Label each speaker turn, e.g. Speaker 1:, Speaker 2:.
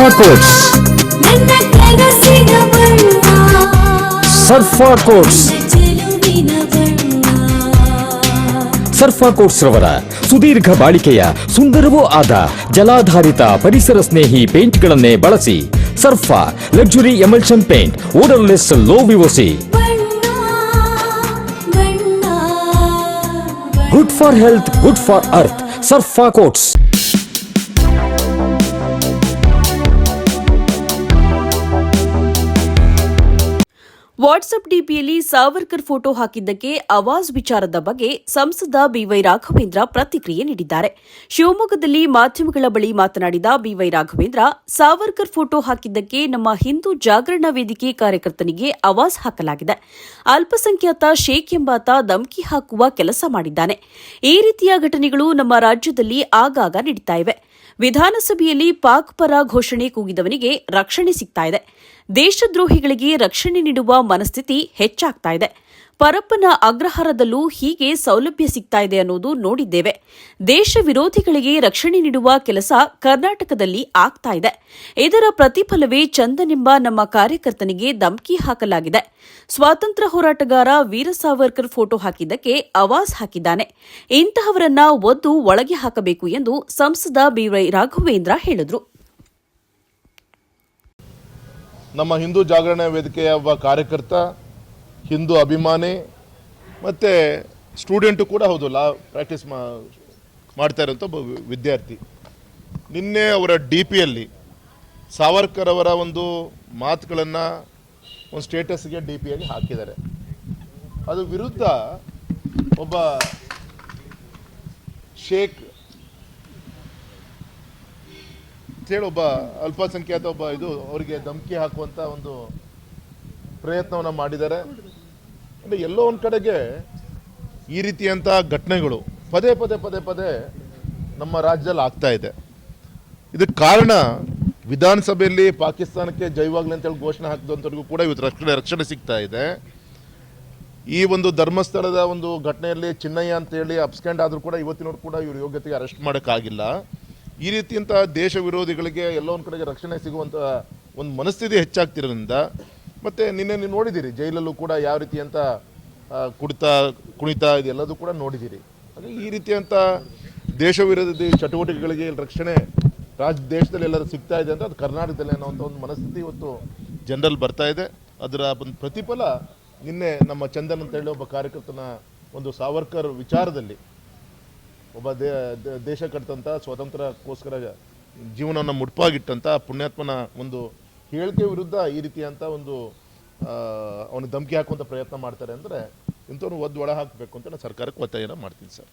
Speaker 1: ಸರ್ಫಾ quotes. ಸರ್ಫಾ quotes. ಸರ್ಫಾ quotes ರವರ ಸುದೀರ್ಘ ಬಾಳಿಕೆಯ ಸುಂದರವೂ ಆದ ಜಲಾಧಾರಿತ ಪರಿಸರ ಸ್ನೇಹಿ ಪೇಂಟ್ಗಳನ್ನೇ ಬಳಸಿ. Surfa luxury emulsion paint, odourless, low VOC, good for health, good for earth. Surfa coats.
Speaker 2: WhatsApp ಡಿಪಿಯಲ್ಲಿ ಸಾವರ್ಕರ್ ಫೋಟೋ ಹಾಕಿದ್ದಕ್ಕೆ ಆವಾಜ್ ವಿಚಾರದ ಬಗ್ಗೆ ಸಂಸದ ಬಿವೈ ರಾಘವೇಂದ್ರ ಪ್ರತಿಕ್ರಿಯೆ ನೀಡಿದ್ದಾರೆ. ಶಿವಮೊಗ್ಗದಲ್ಲಿ ಮಾಧ್ಯಮಗಳ ಬಳಿ ಮಾತನಾಡಿದ ಬಿವೈ ರಾಘವೇಂದ್ರ, ಸಾವರ್ಕರ್ ಫೋಟೋ ಹಾಕಿದ್ದಕ್ಕೆ ನಮ್ಮ ಹಿಂದೂ ಜಾಗರಣ ವೇದಿಕೆ ಕಾರ್ಯಕರ್ತನಿಗೆ ಆವಾಜ್ ಹಾಕಲಾಗಿದೆ. ಅಲ್ಪಸಂಖ್ಯಾತ ಶೇಖ್ ಎಂಬಾತ ಧಮಕಿ ಹಾಕುವ ಕೆಲಸ ಮಾಡಿದ್ದಾನೆ. ಈ ರೀತಿಯ ಘಟನೆಗಳು ನಮ್ಮ ರಾಜ್ಯದಲ್ಲಿ ಆಗಾಗ ನಡೀತಾ ಇವೆ. ವಿಧಾನಸಭೆಯಲ್ಲಿ ಪಾಕ್ ಪರ ಘೋಷಣೆ ಕೂಗಿದವನಿಗೆ ರಕ್ಷಣೆ ಸಿಗ್ತಾ ಇದೆ. ದೇಶದ್ರೋಹಿಗಳಿಗೆ ರಕ್ಷಣೆ ನೀಡುವ ಮನಸ್ಥಿತಿ ಹೆಚ್ಚಾಗ್ತಾ ಇದೆ. ಪರಪ್ಪನ ಅಗ್ರಹಾರದಲ್ಲೂ ಹೀಗೆ ಸೌಲಭ್ಯ ಸಿಗ್ತಾ ಇದೆ ಅನ್ನೋದು ನೋಡಿದ್ದೇವೆ. ದೇಶ ವಿರೋಧಿಗಳಿಗೆ ರಕ್ಷಣೆ ನೀಡುವ ಕೆಲಸ ಕರ್ನಾಟಕದಲ್ಲಿ ಆಗ್ತಾ ಇದೆ. ಇದರ ಪ್ರತಿಫಲವೇ ಚಂದನೆಂಬ ನಮ್ಮ ಕಾರ್ಯಕರ್ತನಿಗೆ ಧಮಕಿ ಹಾಕಲಾಗಿದೆ. ಸ್ವಾತಂತ್ರ್ಯ ಹೋರಾಟಗಾರ ವೀರ ಸಾವರ್ಕರ್ ಫೋಟೋ ಹಾಕಿದ್ದಕ್ಕೆ ಆವಾಜ್ ಹಾಕಿದ್ದಾನೆ. ಇಂತಹವರನ್ನ ಒದ್ದು ಒಳಗೆ ಹಾಕಬೇಕು ಎಂದು ಸಂಸದ ಬಿವೈ ರಾಘವೇಂದ್ರ ಹೇಳಿದರು.
Speaker 3: ನಮ್ಮ ಹಿಂದೂ ಜಾಗರಣ ವೇದಿಕೆಯ ಒಬ್ಬ ಕಾರ್ಯಕರ್ತ, ಹಿಂದೂ ಅಭಿಮಾನಿ ಮತ್ತು ಸ್ಟೂಡೆಂಟು ಕೂಡ ಹೌದು, ಲಾ ಪ್ರಾಕ್ಟೀಸ್ ಮಾಡ್ತಾ ಇರೋಂಥ ಒಬ್ಬ ವಿದ್ಯಾರ್ಥಿ. ನಿನ್ನೆ ಅವರ ಡಿ ಪಿಯಲ್ಲಿ ಸಾವರ್ಕರ್ ಅವರ ಒಂದು ಮಾತುಗಳನ್ನು ಒಂದು ಸ್ಟೇಟಸ್ಗೆ ಡಿ ಪಿಯಾಗಿ ಹಾಕಿದ್ದಾರೆ. ಅದು ವಿರುದ್ಧ ಒಬ್ಬ ಶೇಖ್ ಹೇಳಿ ಒಬ್ಬ ಅಲ್ಪಸಂಖ್ಯಾತ ಒಬ್ಬ ಅವರಿಗೆ ಧಮಕಿ ಹಾಕುವಂಥ ಒಂದು ಪ್ರಯತ್ನವನ್ನು ಮಾಡಿದ್ದಾರೆ. ಅಂದರೆ ಎಲ್ಲೋ ಒಂದು ಕಡೆಗೆ ಈ ರೀತಿಯಂಥ ಘಟನೆಗಳು ಪದೇ ಪದೇ ಪದೇ ಪದೇ ನಮ್ಮ ರಾಜ್ಯದಲ್ಲಿ ಆಗ್ತಾ ಇದೆ. ಇದಕ್ಕೆ ಕಾರಣ ವಿಧಾನಸಭೆಯಲ್ಲಿ ಪಾಕಿಸ್ತಾನಕ್ಕೆ ಜೈವಾಗ್ಲಿ ಅಂತೇಳಿ ಘೋಷಣೆ ಹಾಕಿದಂಥವ್ರಿಗೂ ಕೂಡ ಇವತ್ತು ರಕ್ಷಣೆ ಸಿಗ್ತಾ ಇದೆ. ಈ ಒಂದು ಧರ್ಮಸ್ಥಳದ ಒಂದು ಘಟನೆಯಲ್ಲಿ ಚಿನ್ನಯ್ಯ ಅಂತೇಳಿ ಅಬ್ಸ್ಕ್ಯಾಂಡ್ ಆದರೂ ಕೂಡ ಇವತ್ತಿನವ್ರು ಕೂಡ ಇವ್ರ ಯೋಗ್ಯತೆಗೆ ಅರೆಸ್ಟ್ ಮಾಡೋಕ್ಕಾಗಿಲ್ಲ. ಈ ರೀತಿಯಂಥ ದೇಶ ವಿರೋಧಿಗಳಿಗೆ ಎಲ್ಲೋ ಒಂದು ಕಡೆಗೆ ರಕ್ಷಣೆ ಸಿಗುವಂಥ ಒಂದು ಮನಸ್ಥಿತಿ ಹೆಚ್ಚಾಗ್ತಿರೋದ್ರಿಂದ, ಮತ್ತು ನಿನ್ನೆ ನೀವು ನೋಡಿದ್ದೀರಿ ಜೈಲಲ್ಲೂ ಕೂಡ ಯಾವ ರೀತಿಯಂಥ ಕುಣಿತ ಇದೆಲ್ಲದೂ ಕೂಡ ನೋಡಿದ್ದೀರಿ. ಹಾಗೆ ಈ ರೀತಿಯಂಥ ದೇಶ ವಿರೋಧಿ ಚಟುವಟಿಕೆಗಳಿಗೆ ರಕ್ಷಣೆ ದೇಶದಲ್ಲಿ ಎಲ್ಲರೂ ಸಿಗ್ತಾ ಇದೆ ಅಂತ ಅದು ಕರ್ನಾಟಕದಲ್ಲಿ ಅನ್ನೋವಂಥ ಒಂದು ಮನಸ್ಥಿತಿ ಇವತ್ತು ಜನರಲ್ಲಿ ಬರ್ತಾ ಇದೆ. ಅದರ ಒಂದು ಪ್ರತಿಫಲ ನಿನ್ನೆ ನಮ್ಮ ಚಂದನ್ ಅಂತ ಹೇಳಿ ಒಬ್ಬ ಕಾರ್ಯಕರ್ತನ ಒಂದು ಸಾವರ್ಕರ್ ವಿಚಾರದಲ್ಲಿ ಒಬ್ಬ ದೇಶ ಕಟ್ಟಂಥ ಸ್ವಾತಂತ್ರ್ಯಕ್ಕೋಸ್ಕರ ಜೀವನವನ್ನು ಮುಡುಪಾಗಿಟ್ಟಂಥ ಪುಣ್ಯಾತ್ಮನ ಒಂದು ಹೇಳಿಕೆ ವಿರುದ್ಧ ಈ ರೀತಿಯಂಥ ಒಂದು ಅವನಿಗೆ ಧಮಕಿ ಹಾಕುವಂಥ ಪ್ರಯತ್ನ ಮಾಡ್ತಾರೆ ಅಂದರೆ ಇಂಥವ್ನು ಒದ್ದು ಒಳ ಹಾಕಬೇಕು ಅಂತ ನಾನು ಸರ್ಕಾರಕ್ಕೆ ಒತ್ತಾಯನ ಮಾಡ್ತೀನಿ ಸರ್.